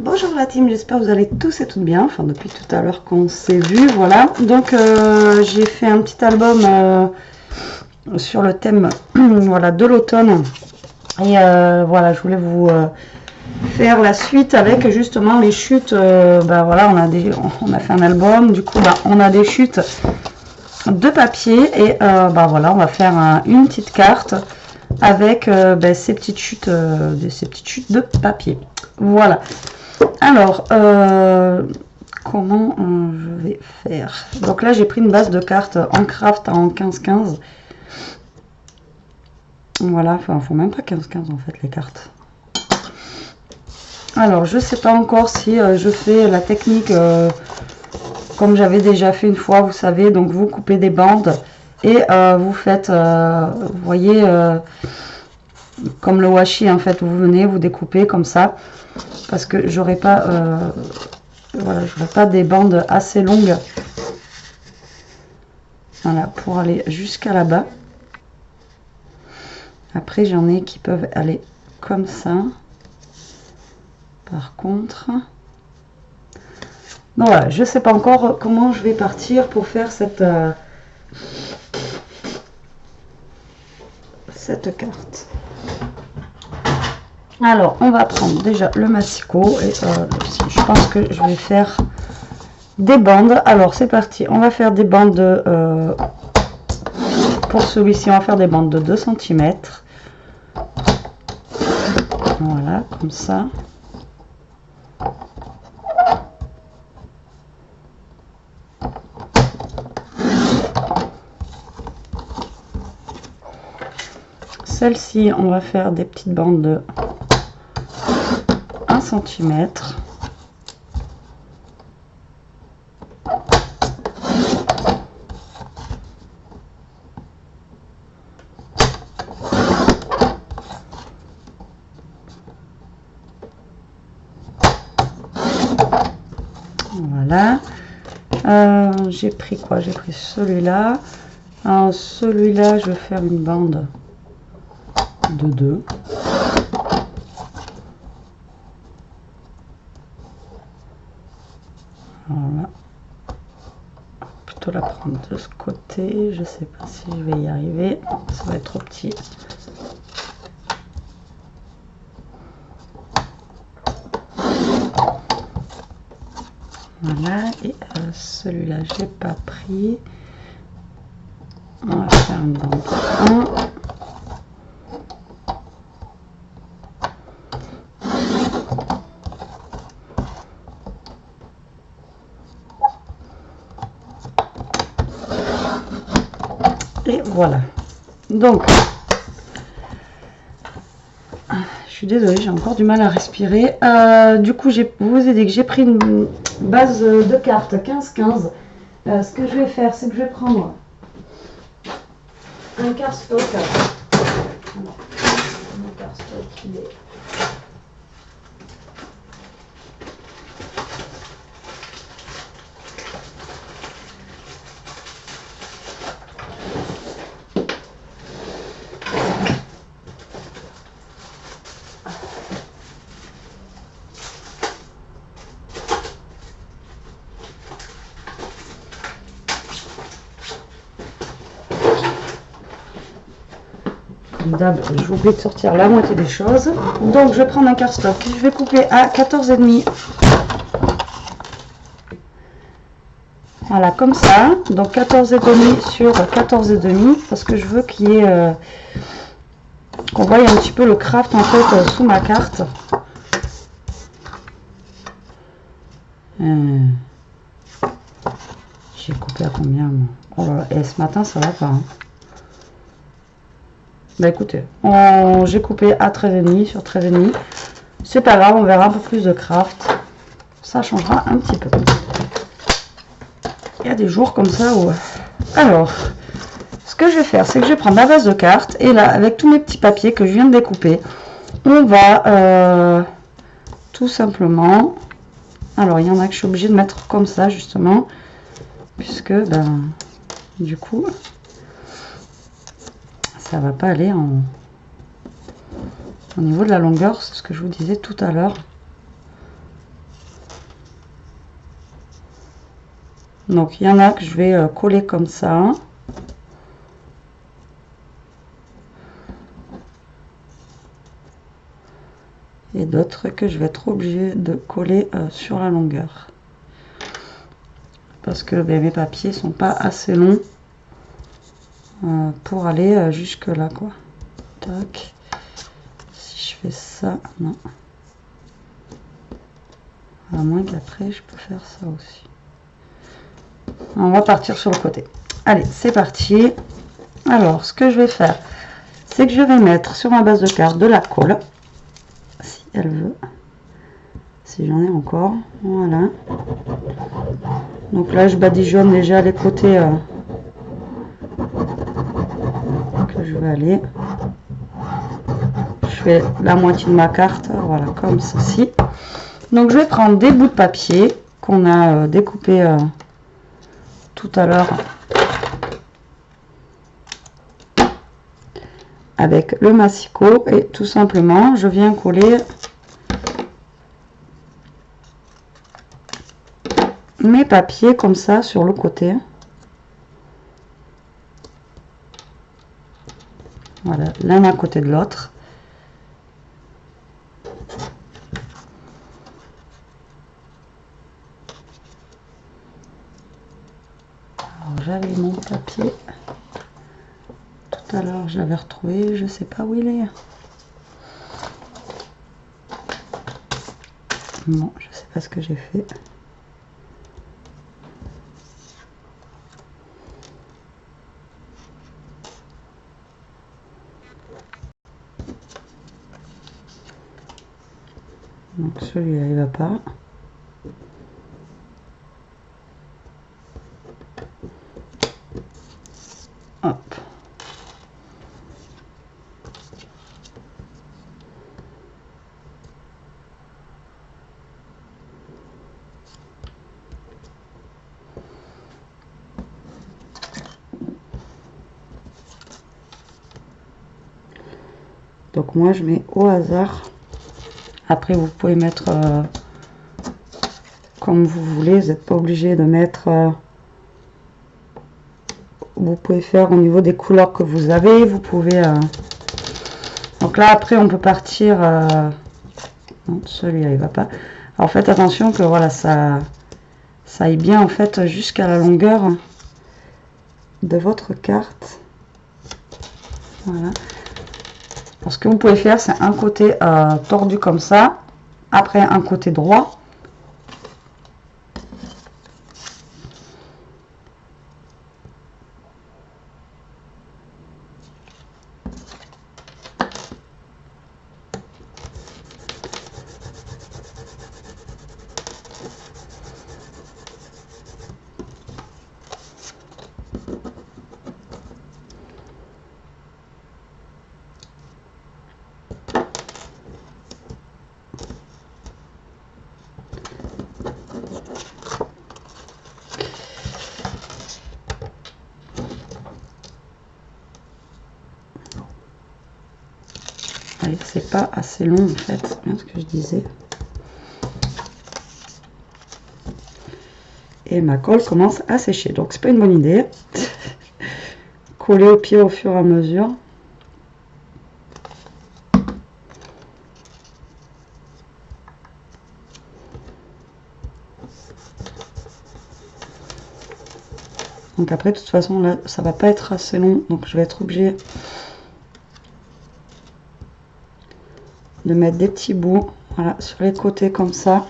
Bonjour la team, j'espère que vous allez tous et toutes bien, enfin depuis tout à l'heure qu'on s'est vu, voilà. Donc j'ai fait un petit album sur le thème voilà, de l'automne. Et voilà, je voulais vous faire la suite avec justement les chutes. Voilà, on a fait un album, du coup on a des chutes de papier et voilà, on va faire une petite carte avec ces petites chutes de papier. Voilà. Alors, comment je vais faire? Donc là, j'ai pris une base de cartes en craft en 15-15. Voilà, enfin, faut même pas 15-15 en fait, les cartes. Alors, je sais pas encore si je fais la technique comme j'avais déjà fait une fois, vous savez. Donc, vous coupez des bandes et vous faites, vous voyez, comme le washi, en fait, vous venez, vous découpez comme ça. Parce que j'aurais pas... voilà, je n'aurai pas des bandes assez longues. Voilà, pour aller jusqu'à là-bas. Après, j'en ai qui peuvent aller comme ça. Par contre... Donc voilà, je ne sais pas encore comment je vais partir pour faire cette carte. Alors, on va prendre déjà le massicot. Et je pense que je vais faire des bandes. Alors, c'est parti. On va faire des bandes pour celui-ci, on va faire des bandes de 2 cm. Voilà, comme ça. Celle-ci, on va faire des petites bandes de 1 cm. Voilà. J'ai pris quoi? J'ai pris celui-là. Celui-là, je vais faire une bande de 2. Voilà. Plutôt la prendre de ce côté. Je sais pas si je vais y arriver. Ça va être trop petit. Voilà, et celui-là, j'ai pas pris. On va faire une bande 1. Et voilà. Donc, je suis désolée, j'ai encore du mal à respirer. Du coup, vous ai dit que j'ai pris une base de cartes 15-15. Ce que je vais faire, c'est que je vais prendre un cardstock. Alors, mon cardstock, il est... D'hab, j'ai oublié de sortir la moitié des choses. Donc, je vais prendre un cardstock. Je vais couper à 14,5. Voilà, comme ça. Donc, 14,5 sur 14,5. Parce que je veux qu'il y ait... qu'on voie un petit peu le craft, en fait, sous ma carte. J'ai coupé à combien, moi? Oh là là, et ce matin, ça va pas, hein. Bah écoutez, j'ai coupé à 13,5 sur 13,5. C'est pas grave, on verra un peu plus de craft. Ça changera un petit peu. Il y a des jours comme ça où... Alors, ce que je vais faire, c'est que je vais prendre ma base de cartes. Et là, avec tous mes petits papiers que je viens de découper, on va tout simplement... Alors, il y en a que je suis obligée de mettre comme ça, justement. Puisque, du coup... ça va pas aller au niveau de la longueur, c'est ce que je vous disais tout à l'heure. Donc il y en a que je vais coller comme ça. Et d'autres que je vais être obligée de coller sur la longueur. Parce que ben, mes papiers sont pas assez longs pour aller jusque là quoi. Tac. Si je fais ça, non. À moins qu'après je peux faire ça aussi. On va partir sur le côté. Allez, c'est parti. Alors, ce que je vais faire, c'est que je vais mettre sur ma base de carte de la colle. Si elle veut. Si j'en ai encore. Voilà. Donc là, je badigeonne déjà les côtés que je vais aller. Je fais la moitié de ma carte. Voilà, comme ceci. Donc, je vais prendre des bouts de papier qu'on a découpés tout à l'heure avec le massicot et tout simplement je viens coller mes papiers comme ça sur le côté. Voilà, l'un à côté de l'autre. J'avais mon papier tout à l'heure, je l'avais retrouvé, je sais pas où il est. Bon, je sais pas ce que j'ai fait. Donc celui-là il va pas. Hop. Donc moi je mets au hasard. Après vous pouvez mettre comme vous voulez, vous n'êtes pas obligé de mettre vous pouvez faire au niveau des couleurs que vous avez, vous pouvez donc là après on peut partir non, celui-là il va pas. Alors faites attention que voilà ça aille bien en fait jusqu'à la longueur de votre carte. Voilà. Alors, ce que vous pouvez faire, c'est un côté tordu comme ça, après un côté droit. C'est pas assez long en fait, c'est bien ce que je disais. Et ma colle commence à sécher, donc c'est pas une bonne idée. Coller au pied au fur et à mesure. Donc après de toute façon là ça va pas être assez long, donc je vais être obligée de mettre des petits bouts, voilà, sur les côtés comme ça.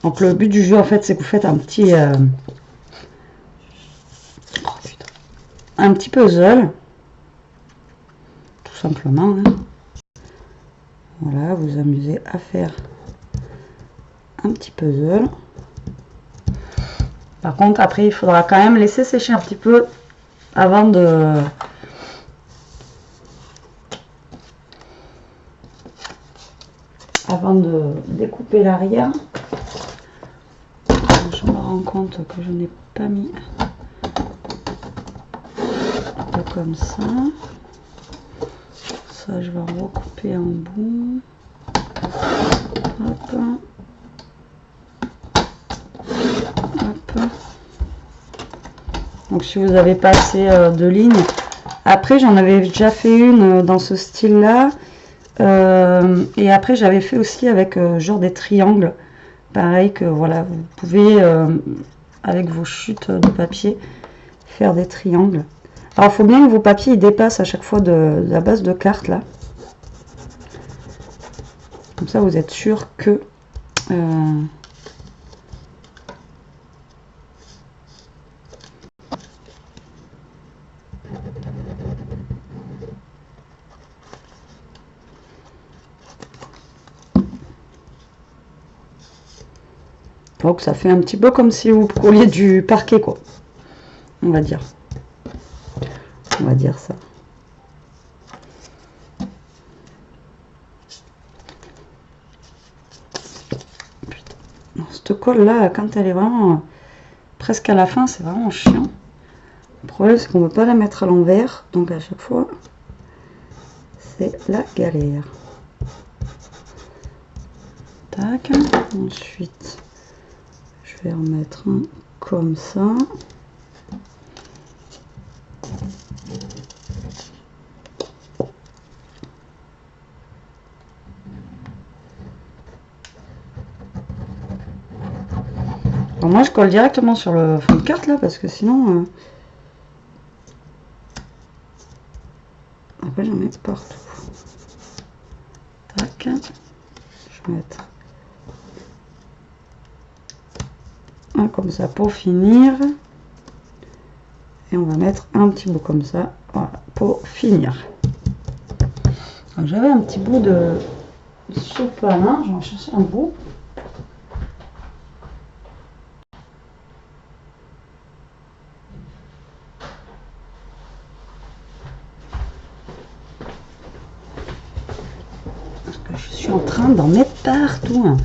Donc le but du jeu en fait c'est que vous faites un petit un petit puzzle. simplement. Hein. Voilà, vous amusez à faire un petit puzzle. Par contre, après, il faudra quand même laisser sécher un petit peu avant de découper l'arrière. Je me rends compte que je n'ai pas mis un peu comme ça. Ça, je vais recouper en bout. Hop. Hop. Donc si vous avez pas assez de lignes, après j'en avais déjà fait une dans ce style là, et après j'avais fait aussi avec genre des triangles, pareil que voilà, vous pouvez avec vos chutes de papier faire des triangles. Alors il faut bien que vos papiers ils dépassent à chaque fois de la base de carte là, comme ça vous êtes sûr que donc ça fait un petit peu comme si vous colliez du parquet quoi, on va dire ça. Putain. Cette colle là, quand elle est vraiment presque à la fin, c'est vraiment chiant. Le problème c'est qu'on ne peut pas la mettre à l'envers, donc à chaque fois c'est la galère. Tac. Ensuite je vais remettre un comme ça. Alors moi je colle directement sur le fond de carte là parce que sinon après j'en mets partout. Tac. Je vais mettre un comme ça pour finir. Et on va mettre un petit bout comme ça, voilà, pour finir. J'avais un petit bout de sopalin, j'en cherchais un bout. Parce que je suis en train d'en mettre partout.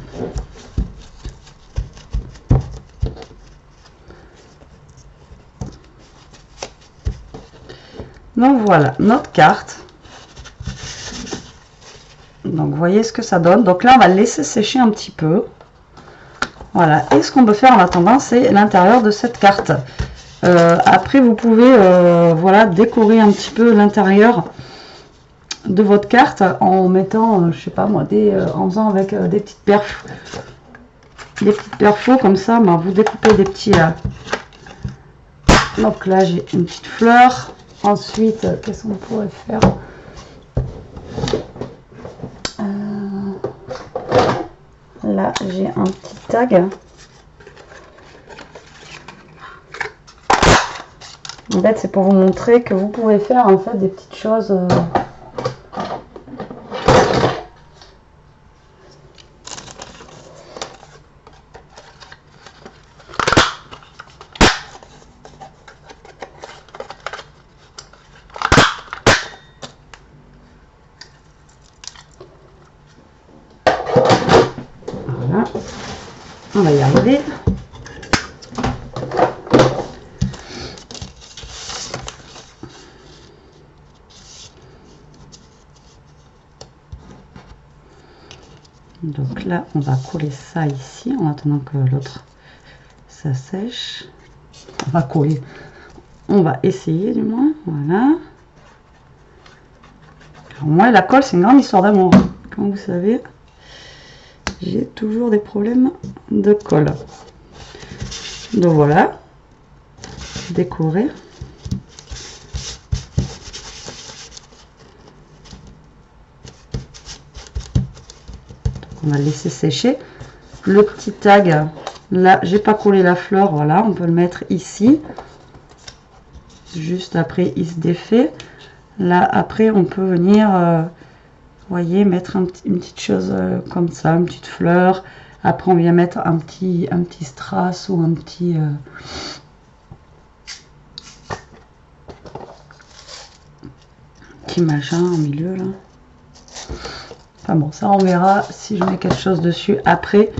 Donc voilà, notre carte. Donc vous voyez ce que ça donne. Donc là on va le laisser sécher un petit peu. Voilà, et ce qu'on peut faire en attendant, c'est l'intérieur de cette carte. Après vous pouvez voilà, décorer un petit peu l'intérieur de votre carte en mettant, je sais pas moi, en faisant avec des petites perfos comme ça, ben, vous découpez des petits. Donc là j'ai une petite fleur. Ensuite, qu'est-ce qu'on pourrait faire? Là, j'ai un petit tag. En fait, c'est pour vous montrer que vous pouvez faire en fait des petites choses. Voilà, on va y arriver. Donc là, on va coller ça ici en attendant que l'autre ça sèche. On va coller. On va essayer du moins. Voilà. Alors moi, la colle, c'est une grande histoire d'amour. Comme vous savez, j'ai toujours des problèmes de colle. Donc voilà. Décorer. On va le laisser sécher. Le petit tag, là, j'ai pas collé la fleur, voilà, on peut le mettre ici. Juste après, il se défait. Là, après, on peut venir, voyez, mettre une petite chose comme ça, une petite fleur. Après, on vient mettre un petit strass ou un petit machin au milieu là. Enfin bon, ça on verra si je mets quelque chose dessus après.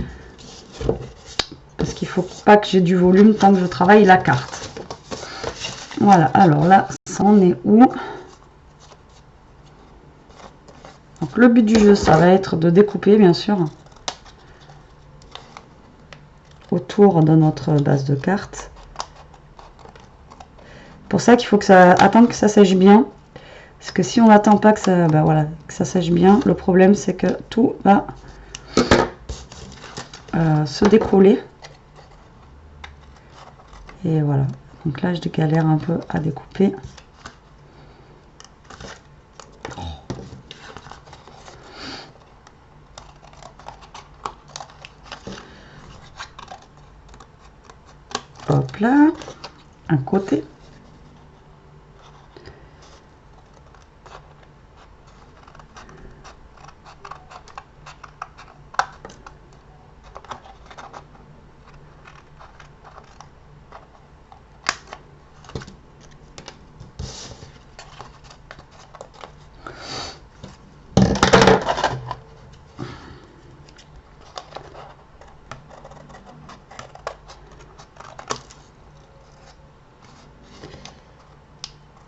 Parce qu'il faut pas que j'ai du volume tant que je travaille la carte. Voilà, alors là, ça en est où? Donc le but du jeu, ça va être de découper bien sûr autour de notre base de cartes. Pour ça qu'il faut que ça attendre que ça sèche bien. Parce que si on n'attend pas que ça, ben voilà, que ça sèche bien, le problème c'est que tout va se décoller. Et voilà. Donc là, je galère un peu à découper. Hop là, un côté.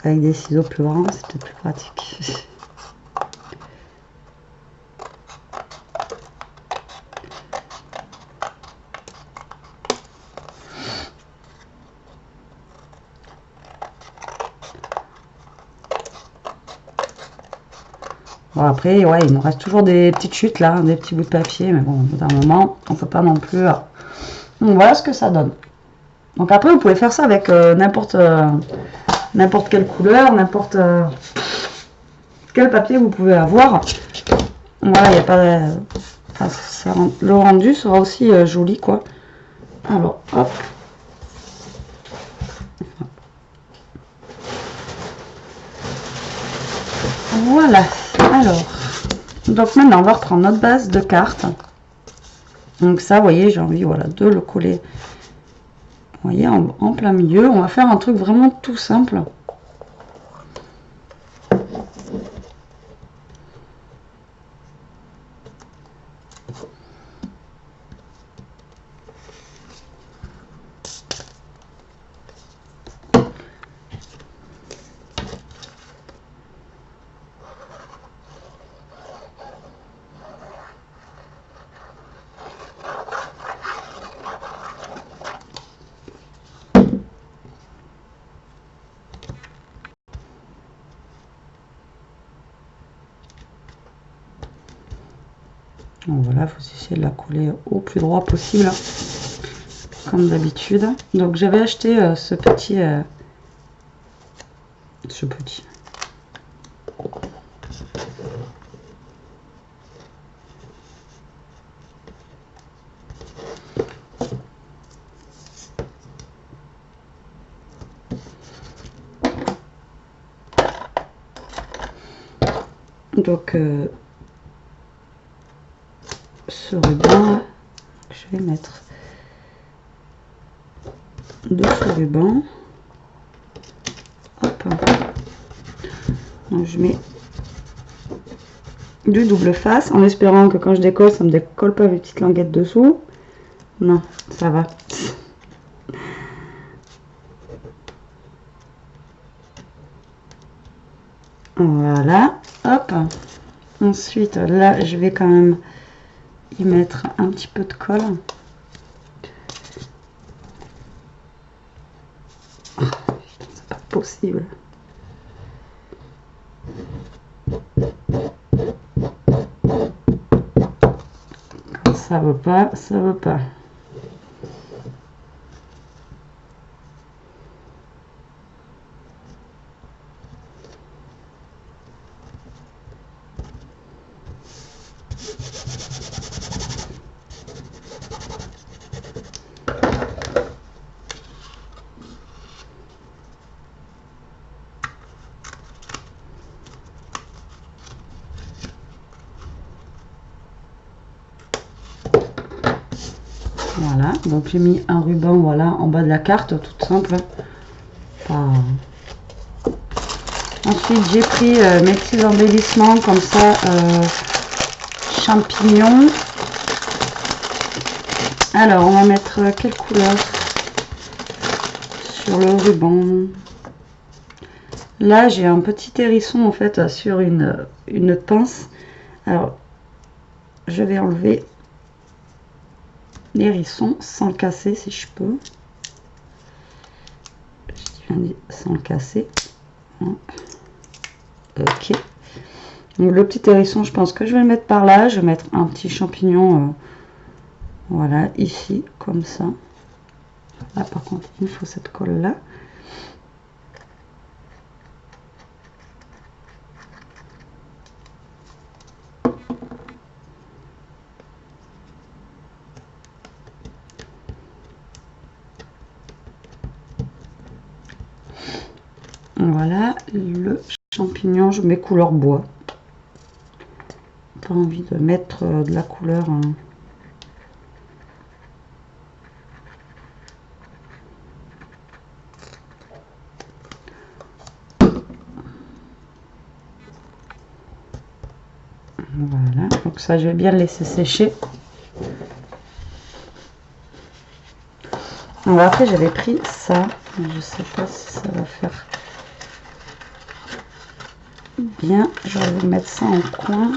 Avec des ciseaux plus grands, c'est peut-être plus pratique. Bon après, ouais, il nous reste toujours des petites chutes là, des petits bouts de papier, mais bon, au bout d'un moment, on peut pas non plus. Donc voilà ce que ça donne. Donc après, vous pouvez faire ça avec n'importe quelle couleur, n'importe quel papier vous pouvez avoir. Voilà, il n'y a pas. Enfin, le rendu sera aussi joli quoi. Alors, hop. Voilà. Alors, donc maintenant, on va reprendre notre base de cartes. Donc ça, vous voyez, j'ai envie, voilà, de le coller. Vous voyez, en plein milieu. On va faire un truc vraiment tout simple. Donc voilà, il faut essayer de la coller au plus droit possible, comme d'habitude. Donc j'avais acheté ce petit. Donc ce ruban, je vais mettre de ce ruban. Hop. Donc je mets du double face en espérant que quand je décolle, ça me décolle pas mes petites languettes dessous. Non, ça va. Voilà, hop. Ensuite, là, je vais quand même y mettre un petit peu de colle. Oh, c'est pas possible. Quand ça veut pas, ça veut pas. Donc j'ai mis un ruban, voilà, en bas de la carte, toute simple. Enfin, ensuite j'ai pris mes petits embellissements comme ça, champignons. Alors on va mettre quelle couleur sur le ruban? Là j'ai un petit hérisson en fait sur une pince. Alors je vais enlever l'hérisson sans le casser si je peux. Je viens sans le casser. Ok. Donc le petit hérisson, je pense que je vais le mettre par là. Je vais mettre un petit champignon, voilà, ici, comme ça. Là par contre, il me faut cette colle là. Voilà, le champignon, je mets couleur bois. Pas envie de mettre de la couleur. Voilà, donc ça, je vais bien le laisser sécher. Donc après, j'avais pris ça. Je sais pas si ça va faire bien. Je vais vous mettre ça en coin.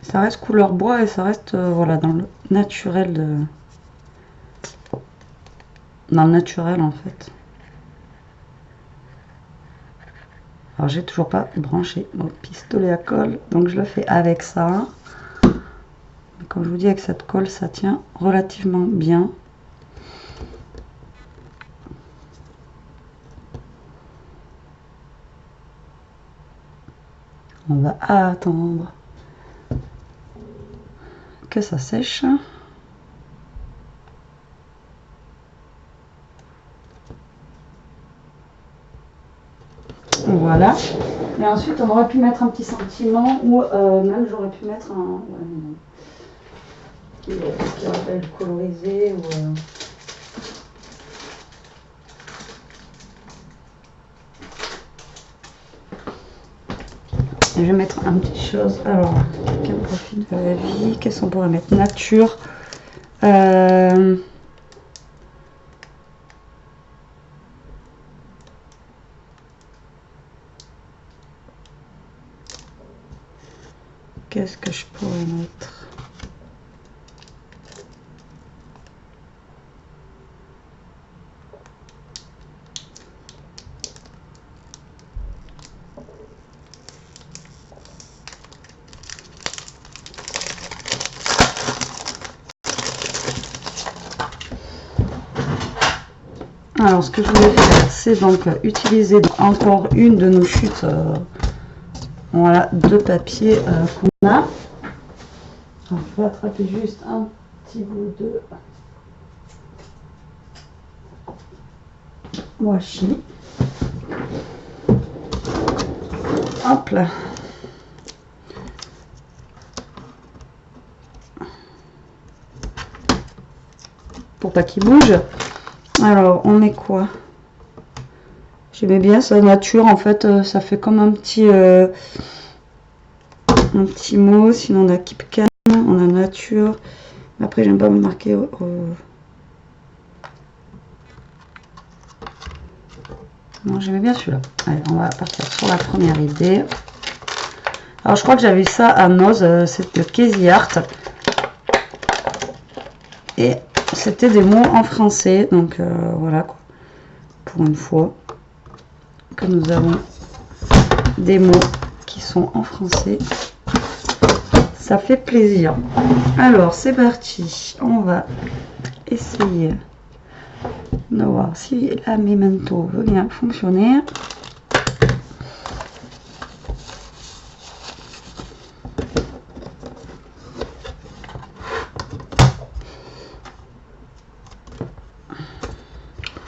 Ça reste couleur bois et ça reste voilà dans le naturel dans le naturel en fait. Alors j'ai toujours pas branché mon pistolet à colle, donc je le fais avec ça. Comme je vous dis, avec cette colle ça tient relativement bien. On va attendre que ça sèche. Voilà. Et ensuite, on aurait pu mettre un petit sentiment ou même j'aurais pu mettre un. Ouais, qui rappelle colorisé ou. Et je vais mettre un petit chose. Alors, quelqu'un profite de la vie. Qu'est-ce qu'on pourrait mettre? Nature. Qu'est-ce que je pourrais mettre? Alors, ce que je voulais faire, c'est donc utiliser encore une de nos chutes, voilà, de papier qu'on a. Alors, je vais attraper juste un petit bout de washi. Hop là. Pour pas qu'il bouge. Alors, on met quoi? J'aimais bien sa nature, en fait, ça fait comme un petit mot. Sinon, on a Kipken, on a nature. Après, j'aime pas me marquer. Non, j'aimais bien celui-là. Allez, on va partir sur la première idée. Alors, je crois que j'avais vu ça à Noz, c'est le Casey Art. Et c'était des mots en français, donc voilà quoi. Pour une fois que nous avons des mots qui sont en français, ça fait plaisir. Alors c'est parti, on va essayer de voir si la Memento veut bien fonctionner.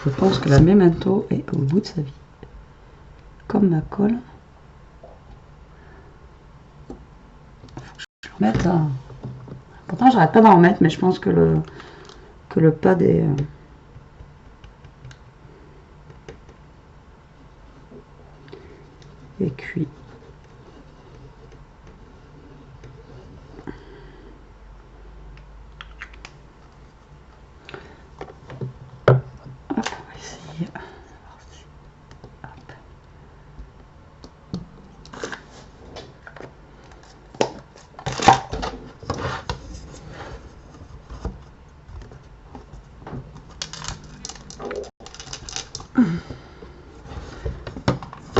Je pense que la Memento est au bout de sa vie. Comme ma colle. Faut que je le mette là. Pourtant, j'arrête pas d'en remettre, mais je pense que le pad est cuit. Hop, on va essayer. Hop.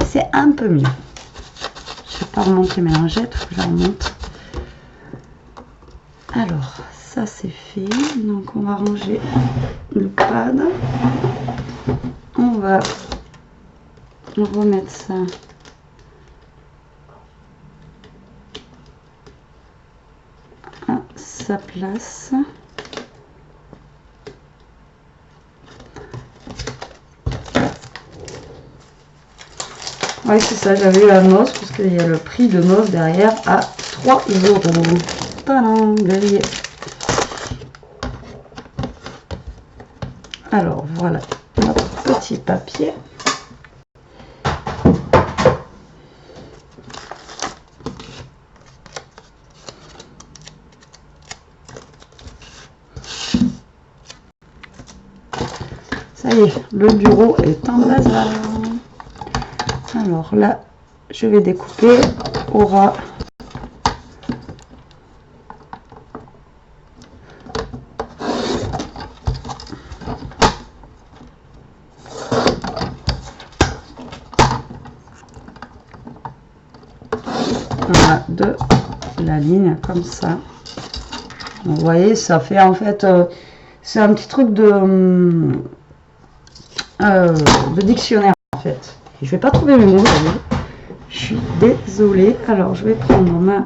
C'est un peu mieux. Je vais pas remonter mes lingettes, il faut que je la remonte. Alors, ça c'est fait. Donc on va ranger le pad. On va remettre ça à sa place. Oui, c'est ça, j'avais eu à Moss parce qu'il y a le prix de Moss derrière à 3 €. Tadam, grillé. Alors voilà notre petit papier. Ça y est, le bureau est en bazar. Alors là, je vais découper au ras. Voilà, de la ligne comme ça. Vous voyez, ça fait en fait, c'est un petit truc de dictionnaire en fait. Je vais pas trouver mes mots, je suis désolée. Alors je vais prendre ma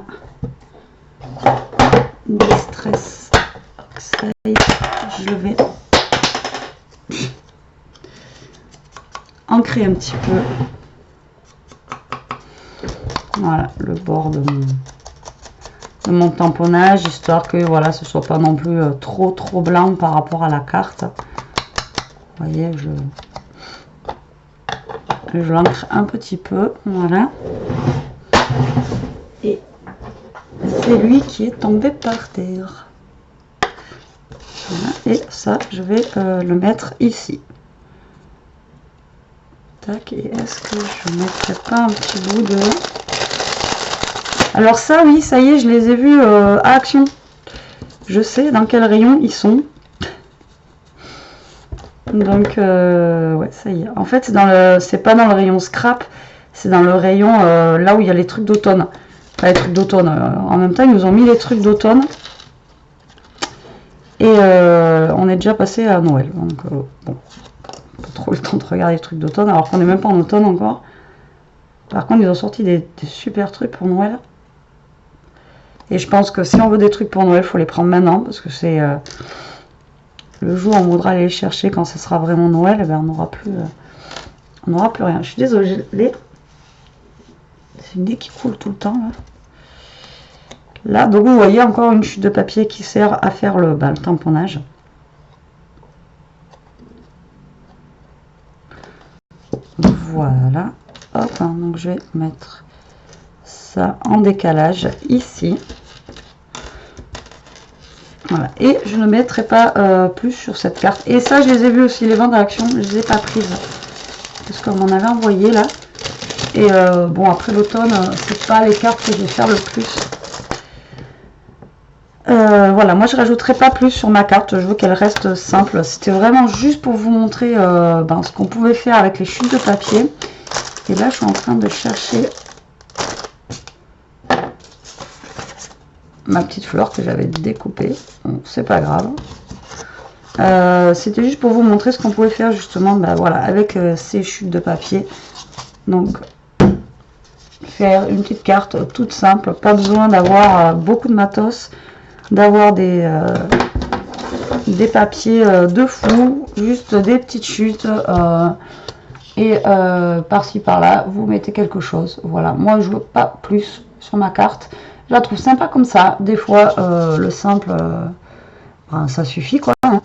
Distress Oxide, je vais ancrer un petit peu, voilà, le bord de mon tamponnage, histoire que voilà, ce soit pas non plus trop blanc par rapport à la carte. Vous voyez, je l'ancre un petit peu, voilà. Et c'est lui qui est tombé par terre. Voilà. Et ça, je vais le mettre ici. Tac, et est-ce que je ne mettrai pas un petit bout de... Alors ça, oui, ça y est, je les ai vus à Action. Je sais dans quel rayon ils sont. Donc, ouais, ça y est. En fait, c'est pas dans le rayon scrap, c'est dans le rayon là où il y a les trucs d'automne. Enfin, les trucs d'automne. En même temps, ils nous ont mis les trucs d'automne. Et on est déjà passé à Noël. Donc, bon, pas trop le temps de regarder les trucs d'automne, alors qu'on n'est même pas en automne encore. Par contre, ils ont sorti des super trucs pour Noël. Et je pense que si on veut des trucs pour Noël, il faut les prendre maintenant, parce que c'est... le jour où on voudra aller les chercher quand ce sera vraiment Noël, eh ben on n'aura plus rien. Je suis désolée, c'est une nez qui coule tout le temps là. Là, donc vous voyez encore une chute de papier qui sert à faire le tamponnage. Voilà. Hop, hein, donc je vais mettre ça en décalage ici. Voilà, et je ne mettrai pas plus sur cette carte. Et ça, je les ai vus aussi, les ventes d'Action, je les ai pas prises. Parce qu'on m'en avait envoyé là. Et bon, après l'automne, c'est pas les cartes que je vais faire le plus. Voilà, moi je rajouterai pas plus sur ma carte, je veux qu'elle reste simple. C'était vraiment juste pour vous montrer ce qu'on pouvait faire avec les chutes de papier. Et là, je suis en train de chercher ma petite fleur que j'avais découpée. Bon, c'est pas grave. C'était juste pour vous montrer ce qu'on pouvait faire justement voilà, avec ces chutes de papier. Donc, faire une petite carte toute simple, pas besoin d'avoir beaucoup de matos, d'avoir des des papiers de fou, juste des petites chutes. Et par-ci par-là, vous mettez quelque chose. Voilà, moi je veux pas plus sur ma carte. Je la trouve sympa comme ça. Des fois, le simple, ça suffit quoi. Hein.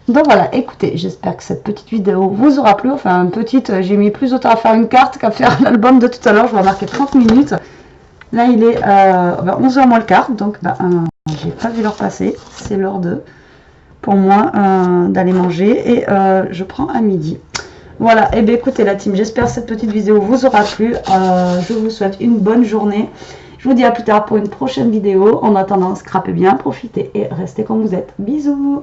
Donc voilà, écoutez, j'espère que cette petite vidéo vous aura plu. Enfin, j'ai mis plus de temps à faire une carte qu'à faire l'album de tout à l'heure. Je vais marquer 30 minutes. Là, il est 11h moins le quart. Donc, j'ai pas vu l'heure passer. C'est l'heure pour moi d'aller manger. Et je prends à midi. Voilà, et bien écoutez la team, j'espère que cette petite vidéo vous aura plu. Je vous souhaite une bonne journée. Je vous dis à plus tard pour une prochaine vidéo. En attendant, scrapez bien, profitez et restez comme vous êtes. Bisous!